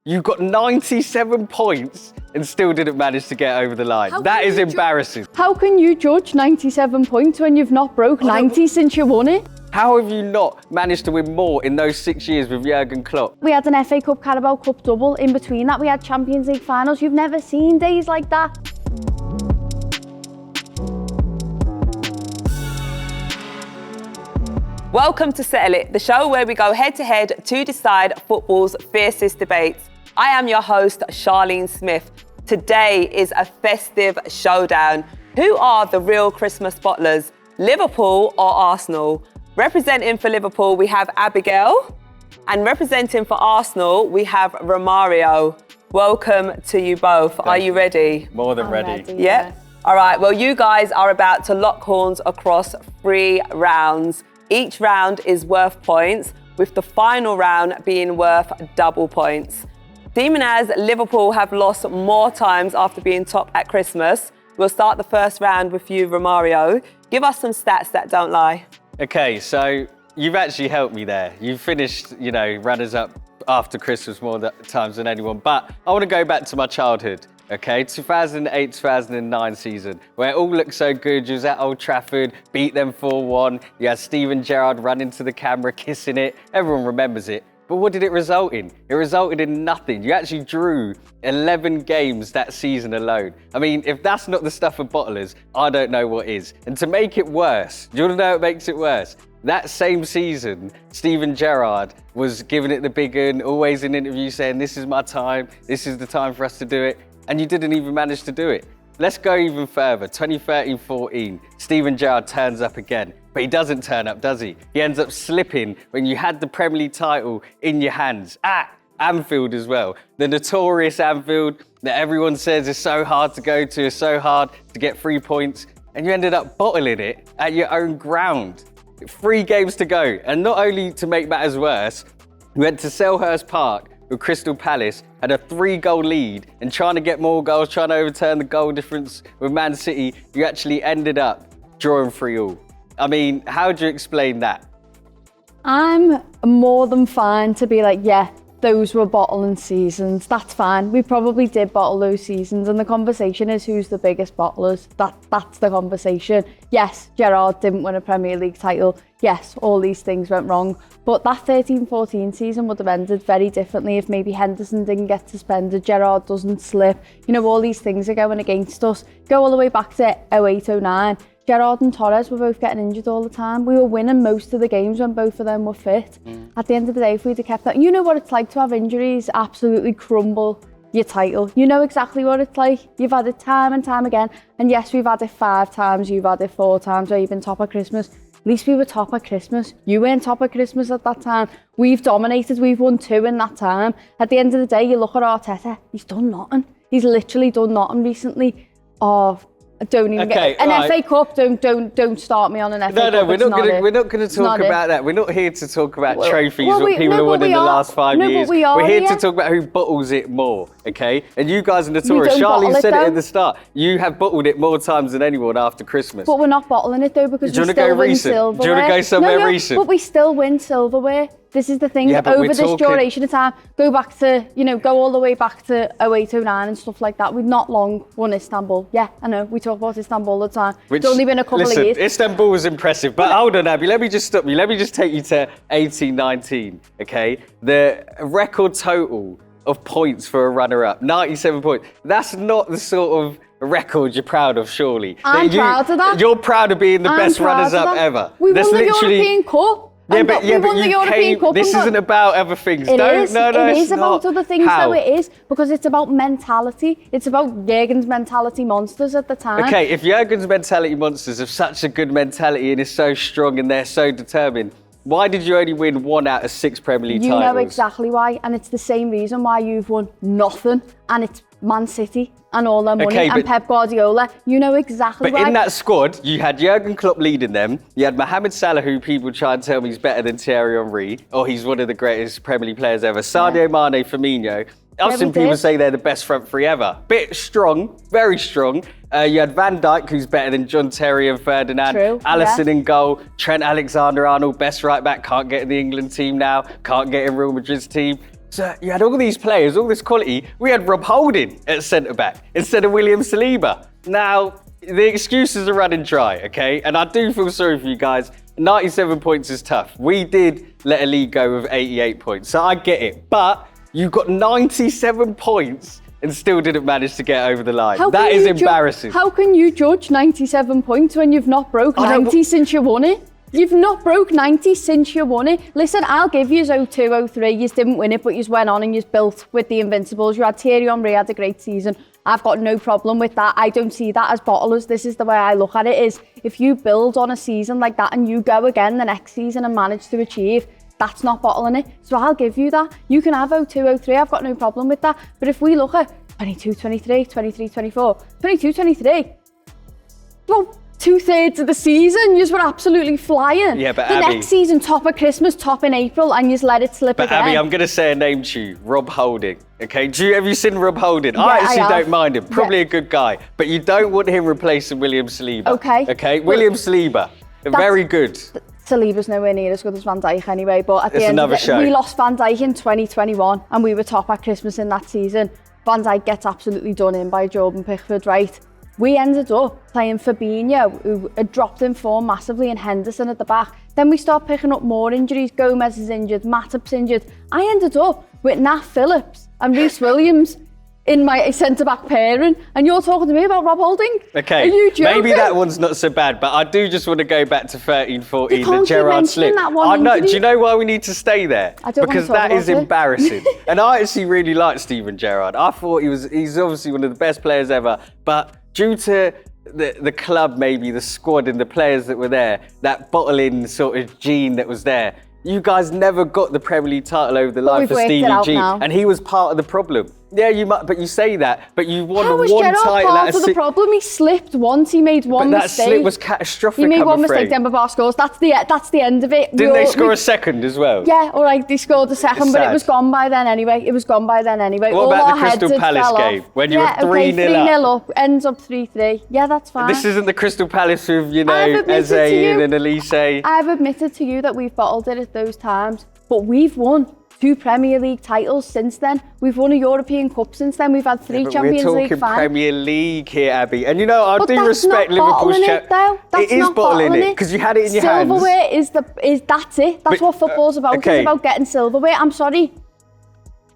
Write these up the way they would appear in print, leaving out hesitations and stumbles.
You got 97 points and still didn't manage to get over the line. That is embarrassing. How can you judge 97 points when you've not broke 90 since you won it? How have you not managed to win more in those 6 years with Jurgen Klopp? We had an FA Cup, Carabao Cup double. In between that, we had Champions League finals. You've never seen days like that. Welcome to Settle It, the show where we go head-to-head to decide football's fiercest debates. I am your host, Charlene Smith. Today is a festive showdown. Who are the real Christmas bottlers, Liverpool or Arsenal? Representing for Liverpool, we have Abigail, and representing for Arsenal, we have Romario. Welcome to you both. Are you ready? More than ready. Yeah? All right, well, you guys are about to lock horns across 3 rounds. Each round is worth points, with the final round being worth double points. Seeming as Liverpool have lost more times after being top at Christmas, we'll start the first round with you, Romario. Give us some stats that don't lie. Okay, so you've actually helped me there. You've finished, runners-up after Christmas more times than anyone. But I want to go back to my childhood, okay? 2008-2009 season, where it all looked so good. You was at Old Trafford, beat them 4-1. You had Steven Gerrard run into the camera, kissing it. Everyone remembers it. But what did it result in? It resulted in nothing. You actually drew 11 games that season alone. I mean, if that's not the stuff of bottlers, I don't know what is. And to make it worse, do you want to know what makes it worse? That same season, Steven Gerrard was giving it the big un, always in interviews saying, this is my time, this is the time for us to do it. And you didn't even manage to do it. Let's go even further. 2013-14, Steven Gerrard turns up again. But he doesn't turn up, does he? He ends up slipping when you had the Premier League title in your hands at Anfield as well. The notorious Anfield that everyone says is so hard to go to, is so hard to get 3 points. And you ended up bottling it at your own ground. 3 games to go. And not only to make matters worse, you went to Selhurst Park with Crystal Palace, had a 3-goal lead, and trying to get more goals, trying to overturn the goal difference with Man City, you actually ended up drawing 3-3. I mean, how do you explain that? I'm more than fine to be like, yeah, those were bottling seasons. That's fine. We probably did bottle those seasons, and the conversation is who's the biggest bottlers. That's the conversation. Yes, Gerrard didn't win a Premier League title. Yes, all these things went wrong. But that 13-14 season would have ended very differently if maybe Henderson didn't get suspended, Gerrard doesn't slip. All these things are going against us. Go all the way back to 08-09. Gerrard and Torres were both getting injured all the time. We were winning most of the games when both of them were fit. At the end of the day, if we'd have kept that, you know what it's like to have injuries absolutely crumble your title. You know exactly what it's like. You've had it time and time again. And yes, we've had it 5 times, you've had it 4 times, or you've been top of Christmas. At least we were top of Christmas. You weren't top of Christmas at that time. We've dominated, we've won 2 in that time. At the end of the day, you look at Arteta, he's done nothing. He's literally done nothing recently. Don't even get an FA Cup. Don't start me on an FA Cup. No, we're not going to talk about that. We're not here to talk about trophies, what people have won in the last 5 years. We're here to talk about who bottles it more, okay? And you guys are notorious. Charlene said it at the start. You have bottled it more times than anyone after Christmas. But we're not bottling it though, because we still win silverware. Do you want to go somewhere recent? But we still win silverware. This is the thing, over this duration of time, go all the way back to 08-09 and stuff like that. We've not long won Istanbul. Yeah, I know, we talk about Istanbul all the time. It's only been a couple of years. Istanbul was impressive, but hold on, Abby, let me just stop you. Let me just take you to 18-19, okay? The record total of points for a runner-up, 97 points. That's not the sort of record you're proud of, surely. I'm proud of that. You're proud of being the best runners-up ever. We won the European Cup. Yeah, but you came. This isn't about other things. It is about other things, though. It is, because it's about mentality. It's about Jurgen's mentality monsters at the time. Okay, if Jurgen's mentality monsters have such a good mentality and is so strong and they're so determined, why did you only win 1 out of 6 Premier League titles? You know exactly why, and it's the same reason why you've won nothing, and it's Man City and all their money, and Pep Guardiola. You know exactly why. But in that squad, you had Jurgen Klopp leading them. You had Mohamed Salah, who people try and tell me is better than Thierry Henry, or he's one of the greatest Premier League players ever. Sadio Mane, Firmino. I've seen people say they're the best front three ever. Bit strong, very strong. You had Van Dijk, who's better than John Terry and Ferdinand. True, Alisson in goal. Trent Alexander-Arnold, best right back, can't get in the England team now. Can't get in Real Madrid's team. So you had all these players, all this quality. We had Rob Holding at centre-back instead of William Saliba. Now, the excuses are running dry, okay? And I do feel sorry for you guys. 97 points is tough. We did let a league go with 88 points, so I get it. But you got 97 points and still didn't manage to get over the line. That is embarrassing. How can you judge 97 points when you've not broke 90 since you won it? You've not broke 90 since you won it. Listen, I'll give you 02, 03. You didn't win it, but you went on and you built with the Invincibles. You had Thierry Henry, had a great season. I've got no problem with that. I don't see that as bottlers. This is the way I look at it, is if you build on a season like that and you go again the next season and manage to achieve, that's not bottling it. So I'll give you that. You can have 02, 03. I've got no problem with that. But if we look at 22, 23, 23, 24, 22, 23, well, 2/3 of the season, you were absolutely flying. Yeah, but the Abby, next season, top of Christmas, top in April, and you let it slip but again. Abby, I'm going to say a name to you, Rob Holding. Okay, have you seen Rob Holding? Yeah, I actually I have. don't mind him. Probably a good guy, but you don't want him replacing William Saliba. Okay. Okay, William Saliba, very good. Saliba's nowhere near as good as Van Dijk anyway, but at the It's end of another it, show. we lost Van Dijk in 2021 and we were top at Christmas in that season. Van Dijk gets absolutely done in by Jordan Pickford, right? We ended up playing Fabinho, who had dropped in form massively, and Henderson at the back. Then we start picking up more injuries. Gomez is injured, Matip's injured. I ended up with Nat Phillips and Reece Williams in my centre-back pairing, and you're talking to me about Rob Holding? Okay, Are you joking? maybe that one's not so bad, but I do just want to go back to 13-14, You the can't keep Gerrard mentioning slip. that one I know. injury. Do you know why we need to stay there? I don't want Because to talk that is about it. embarrassing. And I actually really like Steven Gerrard. I thought he's obviously one of the best players ever, but due to the club, maybe the squad and the players that were there, that bottling sort of gene that was there, you guys never got the Premier League title over the line we've for worked it Stevie out G, now. and he was part of the problem. Yeah, you might, but you say that, but you won How was one Gerrard title part out of the problem? He slipped once, he made one But that mistake. slip was catastrophic. He made I'm one afraid. mistake, Demba Ba scores. That's the end of it. Didn't they score a second as well? Yeah, all right, they scored a second, It's but sad. it was gone by then anyway. What What about the Crystal Palace game when you were 3-0 up? Ends up 3-3. Yeah, that's fine. This isn't the Crystal Palace with, I've admitted Eze to you- and Elise. I've admitted to you that we've bottled it at those times, but we've won 2 Premier League titles since then. We've won a European Cup since then. We've had 3 But Champions we're League talking finals. Premier League here, Abby. And I But do that's respect not Liverpool's bottling champ. it, though. That's It is not bottling it because you had it in your hands. Silverware that's it. That's But, what football's about. okay. It's about getting silverware. I'm sorry.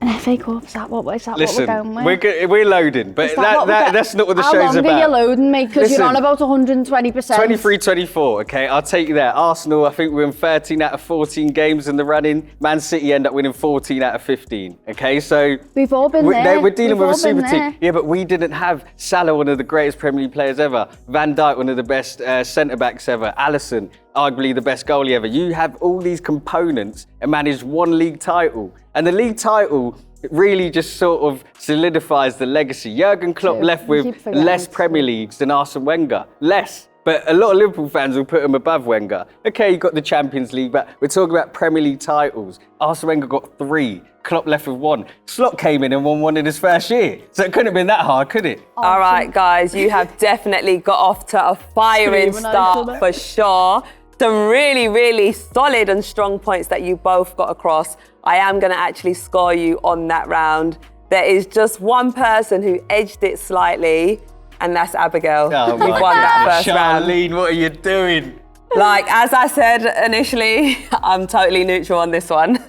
An FA Cup, is that what we're Listen, going with? we're loading, but Is that what we're that's not what the How show's long about. are you loading, mate? Because you're Listen, on about 120%. 23-24, okay, I'll take you there. Arsenal, I think we win 13 out of 14 games in the running. Man City end up winning 14 out of 15, okay? So We've all been there. We're dealing We've with a all been super there. team. Yeah, but we didn't have Salah, one of the greatest Premier League players ever. Van Dijk, one of the best centre-backs ever. Alisson, arguably the best goalie ever. You have all these components and managed one league title. And the league title really just sort of solidifies the legacy. Jurgen Klopp True. left You with keep forgetting less to. Premier Leagues than Arsene Wenger. Less. But a lot of Liverpool fans will put him above Wenger. Okay, you got the Champions League, but we're talking about Premier League titles. Arsene Wenger got 3. Klopp left with 1. Slot came in and won one in his first year. So it couldn't have been that hard, could it? All right, guys, you have definitely got off to a firing Screaming start over for sure. Some really, really solid and strong points that you both got across. I am going to actually score you on that round. There is just one person who edged it slightly, and that's Abigail. Oh You've my won that God. first round. Charlene, what are you doing? Like, as I said initially, I'm totally neutral on this one.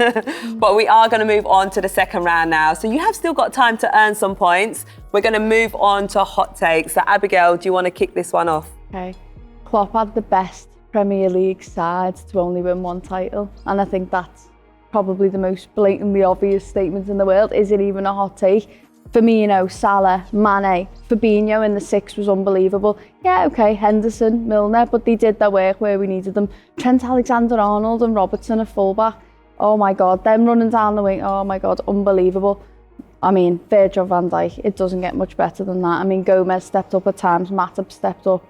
But we are going to move on to the second round now. So you have still got time to earn some points. We're going to move on to hot takes. So Abigail, do you want to kick this one off? Okay. Klopp had the best Premier League side to only win 1 title. And I think that's probably the most blatantly obvious statement in the world. Is it even a hot take? Firmino, Salah, Mane, Fabinho in the 6 was unbelievable. Yeah, okay, Henderson, Milner, but they did their work where we needed them. Trent Alexander-Arnold and Robertson at fullback. Oh my God, them running down the wing, oh my God, unbelievable. I mean, Virgil van Dijk, it doesn't get much better than that. I mean, Gomez stepped up at times, Matip stepped up,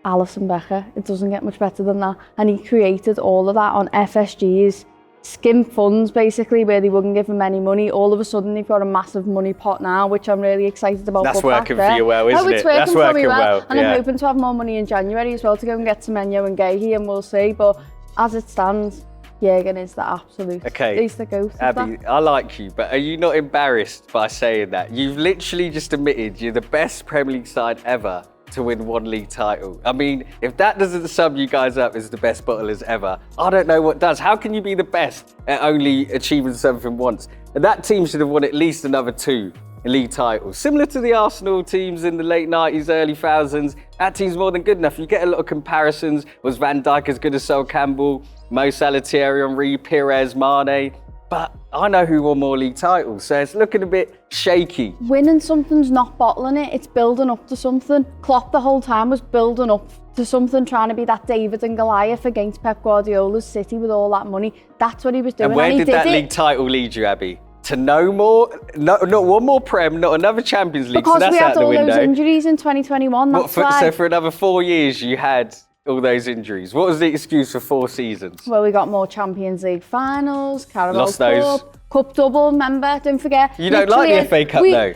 Alisson Becker, it doesn't get much better than that. And he created all of that on FSGs, skim funds basically, where they wouldn't give him any money. All of a sudden they've got a massive money pot now, which I'm really excited about. That's But back working for there- you well, isn't it's it? working That's for me working well, And yeah. I'm hoping to have more money in January as well to go and get Semenyo and Gahey, and we'll see. But as it stands, Jürgen is the absolute. Okay, He's the goat. Abby, I like you, but are you not embarrassed by saying that? You've literally just admitted you're the best Premier League side ever to win one league title. I mean, if that doesn't sum you guys up as the best bottlers ever, I don't know what does. How can you be the best at only achieving something once? And that team should have won at least another 2 league titles. Similar to the Arsenal teams in the late 90s, early thousands, that team's more than good enough. You get a lot of comparisons. Was Van Dijk as good as Sol Campbell, Mo Salah, Thierry Henry, Pires, Mane? But I know who won more league titles, so it's looking a bit shaky. Winning something's not bottling it, it's building up to something. Klopp the whole time was building up to something, trying to be that David and Goliath against Pep Guardiola's City with all that money. That's what he was doing. And where did that it. league title lead you, Abby? To no more, not one more Prem, not another Champions League. Because so that's we out had the all window. those injuries in 2021, that's why. So for another 4 years you had all those injuries. What was the excuse for 4 seasons? Well, we got more Champions League finals, Carabao Lost those. Cup, Cup double, remember? Don't forget. You don't like the FA Cup though?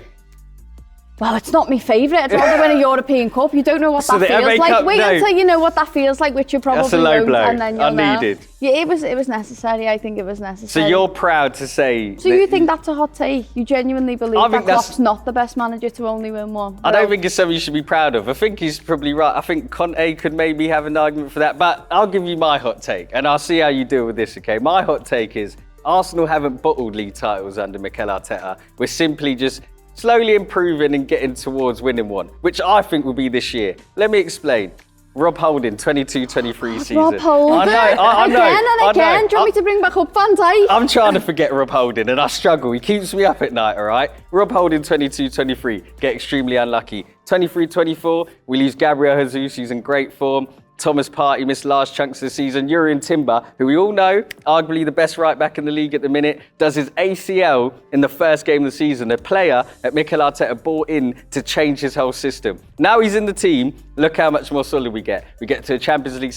Well, it's not my favourite. I'd rather win a European Cup. You don't know what So that the feels FA like. Cup, Wait no. until you know what that feels like, which you probably That's a low won't, blow. and then you'll Unneeded. know. Yeah, it was necessary. I think it was necessary. So you're proud to say. So you think that's a hot take? You genuinely believe I that think that's- Klopp's not the best manager to only win one? I don't think it's something you should be proud of. I think he's probably right. I think Conte could maybe have an argument for that. But I'll give you my hot take, and I'll see how you deal with this, okay? My hot take is Arsenal haven't bottled league titles under Mikel Arteta. We're simply just slowly improving and getting towards winning one, which I think will be this year. Let me explain. Rob Holding, 22-23 season. Rob Holding. I know. Again and again. Do you want me I- to bring back up Van Dijk? I'm trying to forget Rob Holding and I struggle. He keeps me up at night, all right? Rob Holding, 22-23, get extremely unlucky. 23-24, we lose Gabriel Jesus, he's in great form. Thomas Partey missed large chunks of the season. Jurrien Timber, who we all know, arguably the best right back in the league at the minute, does his ACL in the first game of the season. A player that Mikel Arteta brought in to change his whole system. Now he's in the team, look how much more solid we get. We get to a Champions League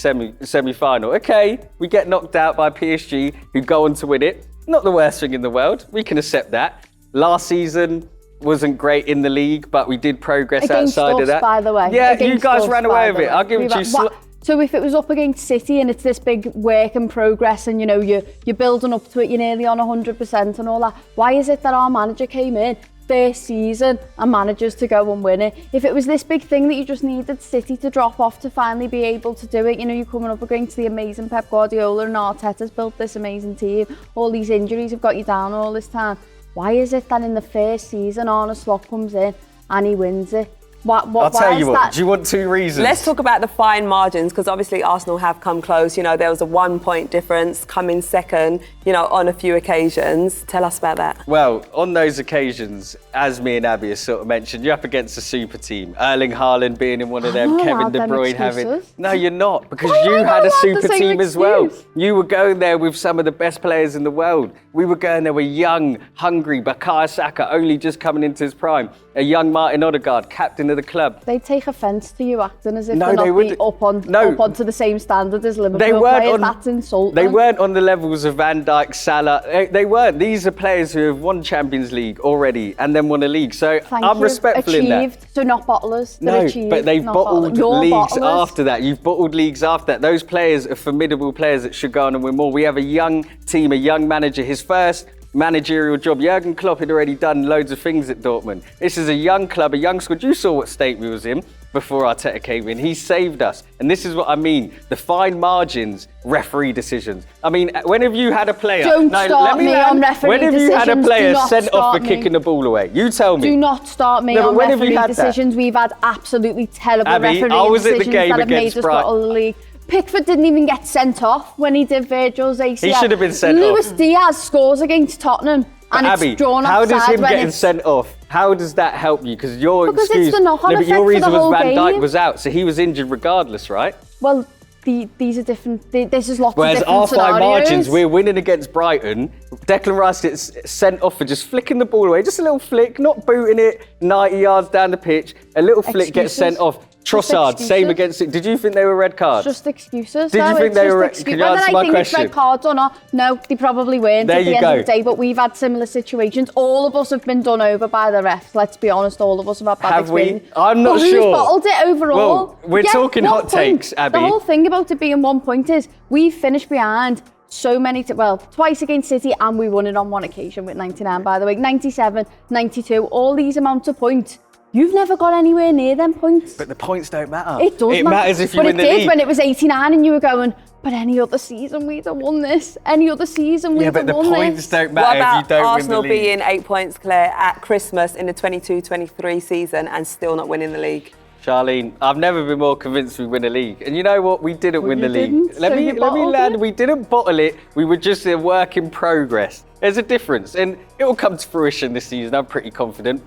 semi-final. Okay, we get knocked out by PSG, who go on to win it. Not the worst thing in the world, we can accept that. Last season, wasn't great in the league, but we did progress Against outside us, of that. by the way. Yeah, Against you guys us, ran by away with the it. way. I'll give it to you. So if it was up against City and it's this big work in progress and, you know, you're building up to it, you're nearly on 100% and all that, why is it that our manager came in first season and manages to go and win it? If it was this big thing that you just needed City to drop off to finally be able to do it, you know, you're coming up against the amazing Pep Guardiola and Arteta's built this amazing team, all these injuries have got you down all this time. Why is it that in the first season Arne Slot comes in and he wins it? I'll tell you what, do you want 2 reasons? Let's talk about the fine margins, because obviously Arsenal have come close. You know, there was a 1 point difference, coming second, you know, on a few occasions. Tell us about that. Well, on those occasions, as me and Abby have sort of mentioned, you're up against a super team. Erling Haaland being in one of them, I'm not Kevin allowed De them Bruyne having... excuses. No, you're not, because Why am you I had not a allowed the super same team as well. excuse? You were going there with some of the best players in the world. We were going there with young, hungry Bukayo Saka, only just coming into his prime. A young Martin Odegaard, captain of the club. They take offence to you acting as if No, they're they not wouldn't. up onto the same standard as Liverpool They weren't players. on. That's insulting. They weren't on the levels of Van Dijk, Salah. They weren't. These are players who have won Champions League already and then won a league. So Thank I'm you. respectful Achieved. in that. So not bottlers. They're No, achieved, but they've not bottled You're leagues bottlers. after that. You've bottled leagues after that. Those players are formidable players that should go on and win more. We have a young team, a young manager. His first managerial job, Jurgen Klopp had already done loads of things at Dortmund. This is a young club, a young squad. You saw what state we was in before Arteta came in. He saved us. And this is what I mean. The fine margins, referee decisions. I mean, when have you had a player... Don't start me on referee When have you had a decisions. player Do not sent off for start me. kicking the ball away? You tell me. Do not start me No, but on when have you referee had that? decisions. We've had absolutely terrible Abby, referee I was at the decisions game that have made against us Brighton. bottle the league. Pickford didn't even get sent off when he did Virgil's ACL. He should have been sent off. Luis Diaz scores against Tottenham. And Abby, it's drawn how does offside him when getting it's... sent off? How does that help you? Because your Because excuse, it's the knock-on no, but effect your for reason the was whole Van Dijk game. was out, so he was injured regardless, right? Well, these are different. This is lots Whereas of different our fine scenarios. margins, we're winning against Brighton. Declan Rice gets sent off for just flicking the ball away, just a little flick, not booting it 90 yards down the pitch. A little flick gets Excuses. sent off. Just Trossard, same excuses. against it. Did you think they were red cards? Just excuses. Did you no, think it's they just were? excuses. Can you Whether answer I my think question? it's red cards or not, no, they probably weren't There at the you end go. of the day. But we've had similar situations. All of us have been done over by the refs. Let's be honest, all of us have had bad Have we? experience. I'm not but sure. Who's bottled it overall? Well, we're talking 1 hot point. takes, Abby. The whole thing about it being 1 point is we finished behind so many, twice against City, and we won it on one occasion with 99, by the way. 97, 92, all these amounts of points. You've never got anywhere near them points. But the points don't matter. It does It matters if you win the league. But it did when it was 89 and you were going, but any other season we'd have won this. Any other season we'd have won this. Yeah, but the points don't What matter if about you don't Arsenal win the league. being 8 points clear at Christmas in the 22-23 season and still not winning the league? Charlene, I've never been more convinced we win a league. And you know what? We didn't win the league. Didn't, Let so me you land. bottled it? We didn't bottle it. We were just a work in progress. There's a difference. And it will come to fruition this season. I'm pretty confident.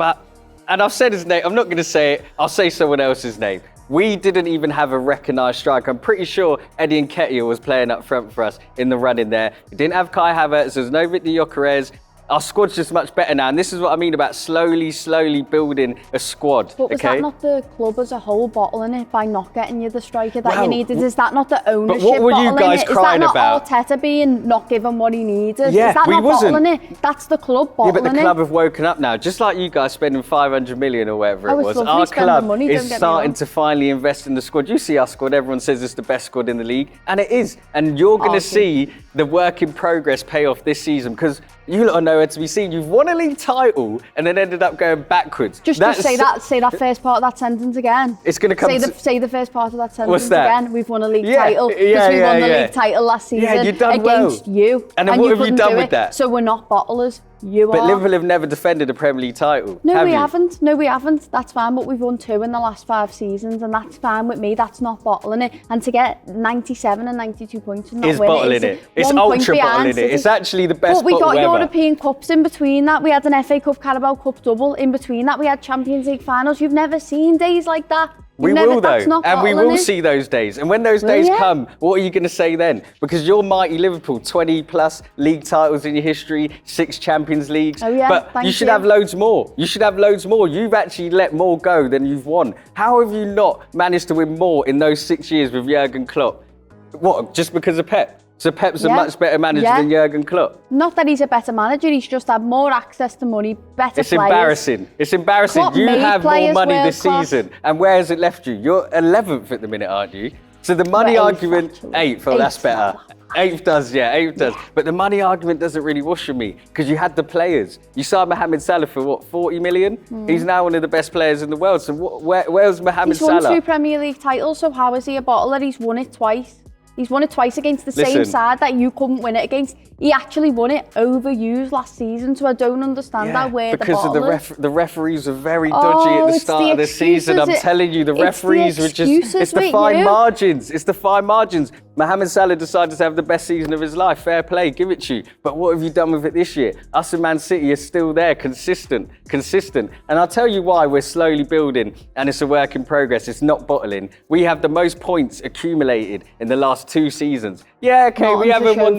And I've said his name. I'm not going to say it. I'll say someone else's name. We didn't even have a recognised striker. I'm pretty sure Eddie Nketiah was playing up front for us in the run in there. We didn't have Kai Havertz. There's no Victor Gyökeres. Our squad's just much better now, and this is what I mean about slowly building a squad. But was that not the club as a whole bottling it by not getting you the striker that you needed? Is that not the ownership what were you bottling guys it? crying Is that about? not Arteta being not given what he needed? Yeah, is that we not wasn't. bottling it? That's the club bottling Yeah, but the club it. have woken up now. Just like you guys spending 500 million or whatever Oh, it it's was. lovely Our spending club money, don't is get me starting wrong. to finally invest in the squad. You see our squad, everyone says it's the best squad in the league. And it is. And you're going to see the work in progress pay off this season because you lot are nowhere to be seen. You've won a league title and then ended up going backwards. Just say that first part of that sentence again. It's going to come Say the first part of that sentence What's that? again. We've won a league title because we won the league title last season Yeah, you've done well. against you. And then what have you couldn't done do with it. that? So we're not bottlers. You But are. Liverpool have never defended a Premier League title. No, we you? haven't. No, we haven't. That's fine, but we've won 2 in the last 5 seasons, and that's fine with me. That's not bottling it. And to get 97 and 92 points and not Is win bottling it. It's 1 point ultra behind bottling it. City. It's actually the best But we got bottle ever. European Cups in between that. We had an FA Cup, Carabao Cup double in between that. We had Champions League finals. You've never seen days like that. We will though, and we will see those days. And when those days come, what are you going to say then? Because you're mighty Liverpool, 20 plus league titles in your history, 6 Champions Leagues. Oh yeah, but you should have loads more. You should have loads more. You've actually let more go than you've won. How have you not managed to win more in those 6 years with Jurgen Klopp? What, just because of Pep? So Pep's a much better manager than Jurgen Klopp. Not that he's a better manager, he's just had more access to money, better It's players. embarrassing. It's embarrassing. Klopp You made have more players money this world-class. season. And where has it left you? You're 11th at the minute, aren't you? So the money We're eighth, argument, actually. 8th, oh, that's Eighth. better. 8th does, yeah, 8th does. But the money argument doesn't really wash for me because you had the players. You signed Mohamed Salah for what, 40 million? He's now one of the best players in the world. So where's Mohamed He's won Salah? 2 Premier League titles, so how is he a bottler? He's won it twice. He's won it twice against the same Listen. side that you couldn't win it against. He actually won it overused last season, so I don't understand that where because the of bottle is. the referees were very dodgy at the it's start the of the season. I'm excuses. telling you, the It's the referees were just, excuses it's the with fine you. margins. It's the fine margins. Mohamed Salah decided to have the best season of his life. Fair play, give it to you. But what have you done with it this year? Us and Man City are still there, consistent. And I'll tell you why we're slowly building and it's a work in progress. It's not bottling. We have the most points accumulated in the last 2 seasons. Yeah, okay, we haven't won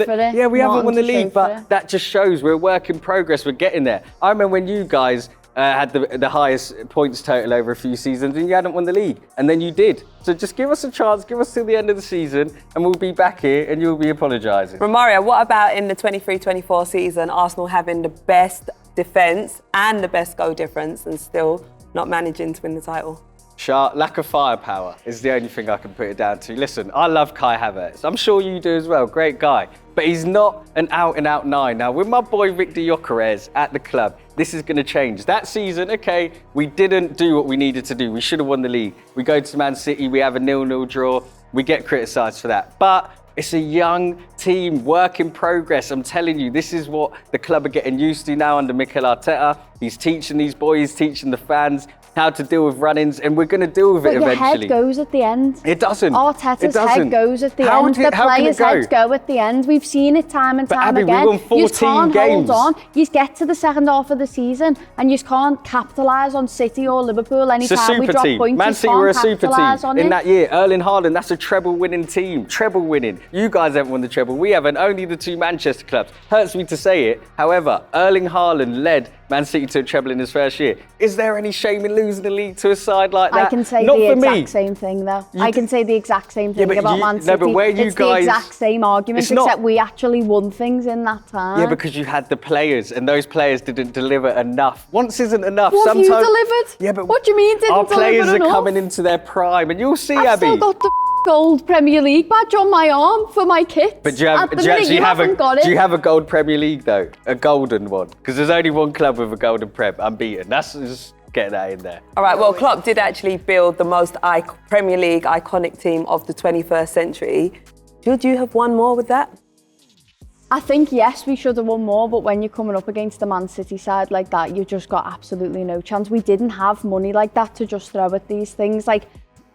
we haven't won the league, but that just shows we're a work in progress. We're getting there. I remember when you guys had the highest points total over a few seasons and you hadn't won the league, and then you did. So just give us a chance, give us till the end of the season, and we'll be back here and you'll be apologising. Romario, what about in the 23-24 season, Arsenal having the best defence and the best goal difference and still not managing to win the title? Lack of firepower is the only thing I can put it down to. Listen, I love Kai Havertz. I'm sure you do as well. Great guy. But he's not an out-and-out 9. Now, with my boy Victor Gyökeres at the club, this is going to change. That season, okay, we didn't do what we needed to do. We should have won the league. We go to Man City, we have a 0-0 draw. We get criticised for that. But it's a young team, work in progress. I'm telling you, this is what the club are getting used to now under Mikel Arteta. He's teaching these boys, teaching the fans how to deal with run-ins, and we're going to deal with it But your eventually. head goes at the end. It doesn't. Arteta's It doesn't. head goes at the How end. can The it players' go? heads go at the end. We've seen it time and But time Abby, we again. won 14 you can't games. hold on. You get to the second half of the season and you can't capitalise on City or Liverpool It's a anytime we super drop team. points. Man You City were a can't super capitalise team on in it. that year. Erling Haaland, that's a treble-winning team. Treble-winning. You guys haven't won the treble. We haven't. Only the 2 Manchester clubs. Hurts me to say it. However, Erling Haaland led Man City to a treble in his first year. Is there any shame in losing the league to a side like that? I can say Not the for exact me. same thing, though. I can say the exact same thing but about you- Man no, City. but where you it's guys- the exact same argument, It's not- except we actually won things in that time. Yeah, because you had the players, and those players didn't deliver enough. Once isn't enough. What have you Sometimes. delivered? Yeah, but What do you mean didn't our players deliver are enough? coming into their prime, and you'll see, I've Abby. still got the gold Premier League badge on my arm for my kit. But do you have a gold Premier League though? A golden one? Because there's only one club with a golden Prem, unbeaten. That's just get that in there. All right, well, Klopp did actually build the most Premier League iconic team of the 21st century. Should you have won more with that? I think, yes, we should have won more, but when you're coming up against the Man City side like that, you've just got absolutely no chance. We didn't have money like that to just throw at these things. Like,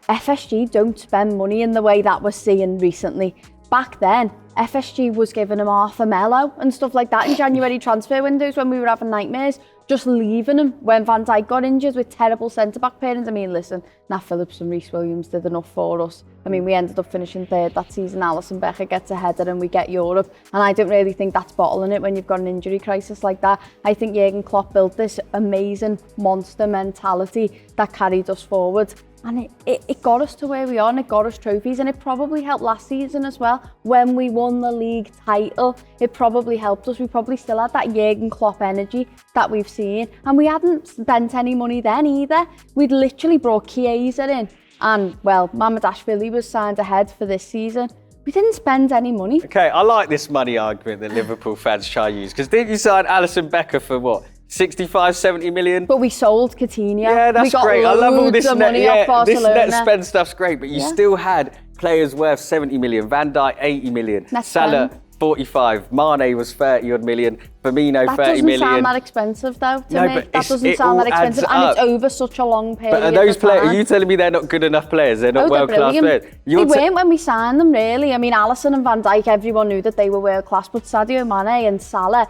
FSG don't spend money in the way that we're seeing recently. Back then, FSG was giving them $500,000 and stuff like that in January transfer windows when we were having nightmares, just leaving them when Van Dijk got injured with terrible centre-back pairings. I mean, listen, Nat Phillips and Reece Williams did enough for us. I mean, we ended up finishing third that season. Alisson Becker gets a header and we get Europe. And I don't really think that's bottling it when you've got an injury crisis like that. I think Jurgen Klopp built this amazing monster mentality that carried us forward. And it got us to where we are and it got us trophies, and it probably helped last season as well. When we won the league title, it probably helped us. We probably still had that Jurgen Klopp energy that we've seen. And we hadn't spent any money then either. We'd literally brought Chiesa in. And, well, Mamadashvili was signed ahead for this season. We didn't spend any money. Okay, I like this money argument that Liverpool fans try to use. Because didn't you sign Alisson Becker for what? 65, 70 million. But we sold Coutinho. Yeah, that's we got great. I love all this money off Barcelona. This net spend stuff's great, but you still had players worth 70 million. Van Dijk, 80 million. Salah, 45. Mane was 30 odd million. Firmino, 30 million. That doesn't sound that expensive though to me. That doesn't sound that expensive, and it's over such a long period. But are those players, are you telling me they're not good enough players? They're not world-class players? They weren't when we signed them, really. I mean, Alisson and Van Dijk, everyone knew that they were world-class, but Sadio Mane and Salah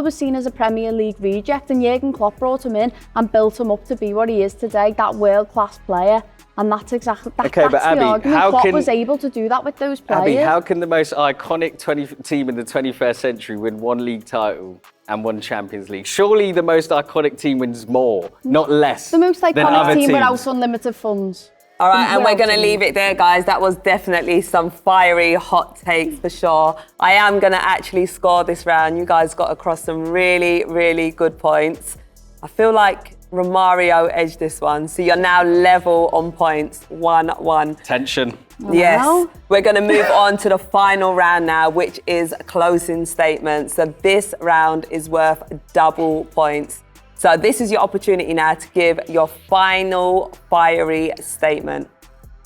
was seen as a Premier League reject, and Jurgen Klopp brought him in and built him up to be what he is today, that world-class player. And that's exactly that's but Abby, the argument. Klopp was able to do that with those players. Abby, how can the most iconic team in the 21st century win one league title and one Champions League? Surely the most iconic team wins more, not less. The most iconic team teams. without unlimited funds. All right, and we're going to leave it there, guys. That was definitely some fiery hot takes for sure. I am going to actually score this round. You guys got across some really, really good points. I feel like Romario edged this one, so you're now level on points, 1-1. Tension. Yes. Wow. We're going to move on to the final round now, which is closing statements. So this round is worth double points. So this is your opportunity now to give your final fiery statement.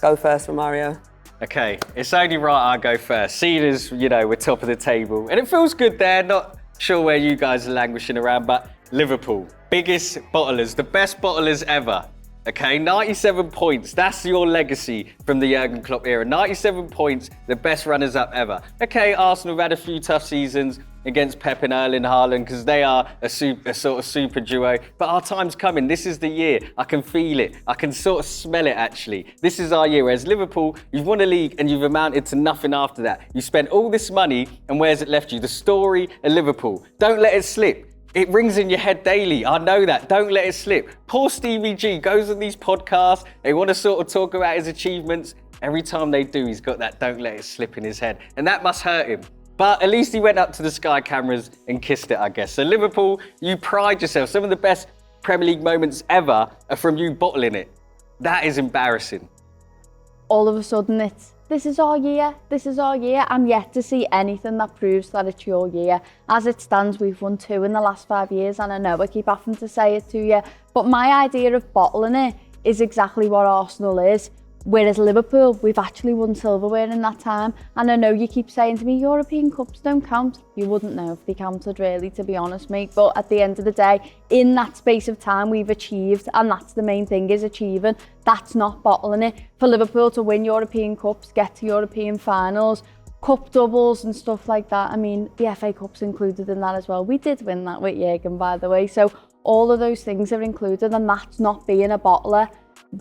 Go first, Romario. Okay, it's only right I go first. Seeing as, we're top of the table. And it feels good there, not sure where you guys are languishing around, but Liverpool, biggest bottlers, the best bottlers ever. Okay, 97 points. That's your legacy from the Jurgen Klopp era. 97 points, the best runners-up ever. Okay, Arsenal have had a few tough seasons against Pep and Erling Haaland because they are a sort of super duo. But our time's coming. This is the year. I can feel it. I can sort of smell it, actually. This is our year. Whereas Liverpool, you've won a league and you've amounted to nothing after that. You spent all this money and where's it left you? The story of Liverpool. Don't let it slip. It rings in your head daily. I know that. Don't let it slip. Poor Stevie G goes on these podcasts. They want to sort of talk about his achievements. Every time they do, he's got that don't let it slip in his head. And that must hurt him. But at least he went up to the Sky cameras and kissed it, I guess. So Liverpool, you pride yourself. Some of the best Premier League moments ever are from you bottling it. That is embarrassing. All of a sudden this is our year, I'm yet to see anything that proves that it's your year. As it stands, we've won 2 in the last 5 years, and I know I keep having to say it to you, but my idea of bottling it is exactly what Arsenal is. Whereas Liverpool, we've actually won silverware in that time. And I know you keep saying to me, European Cups don't count. You wouldn't know if they counted really, to be honest, mate. But at the end of the day, in that space of time, we've achieved, and that's the main thing, is achieving. That's not bottling it. For Liverpool to win European Cups, get to European finals, cup doubles and stuff like that. I mean, the FA Cup's included in that as well. We did win that with Jurgen, by the way. So all of those things are included, and that's not being a bottler.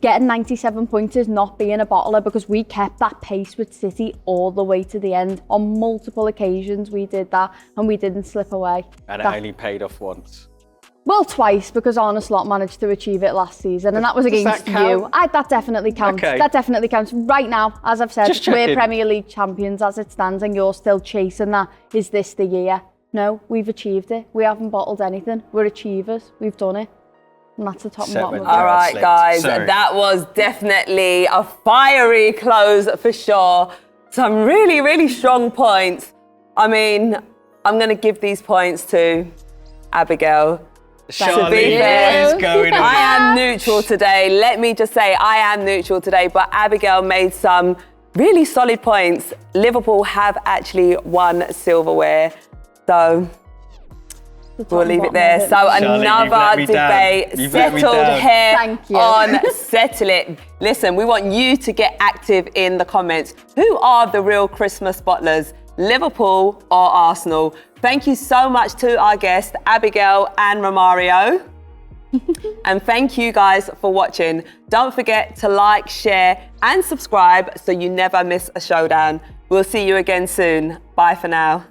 Getting 97 points is not being a bottler, because we kept that pace with City all the way to the end. On multiple occasions we did that, and we didn't slip away. And it only paid off once. Well, twice, because Arne Slot managed to achieve it last season, and that was against you. That definitely counts. Okay. That definitely counts. Right now, as I've said, we're Premier League champions as it stands, and you're still chasing that. Is this the year? No, we've achieved it. We haven't bottled anything. We're achievers. We've done it. And that's the top and Set bottom when of you're it. All right, slipped. guys, Sorry. that was definitely a fiery close for sure. Some really, really strong points. I mean, I'm going to give these points to Abigail. Charlene fair, is going on. I am neutral today. Let me just say I am neutral today, but Abigail made some really solid points. Liverpool have actually won silverware. So we'll leave it there. So Charlene, you've let another me down. debate You've let me settled down. here Thank you. on Settle It. Listen, we want you to get active in the comments. Who are the real Christmas bottlers? Liverpool or Arsenal? Thank you so much to our guests, Abigail and Romario. And thank you guys for watching. Don't forget to like, share and subscribe so you never miss a showdown. We'll see you again soon. Bye for now.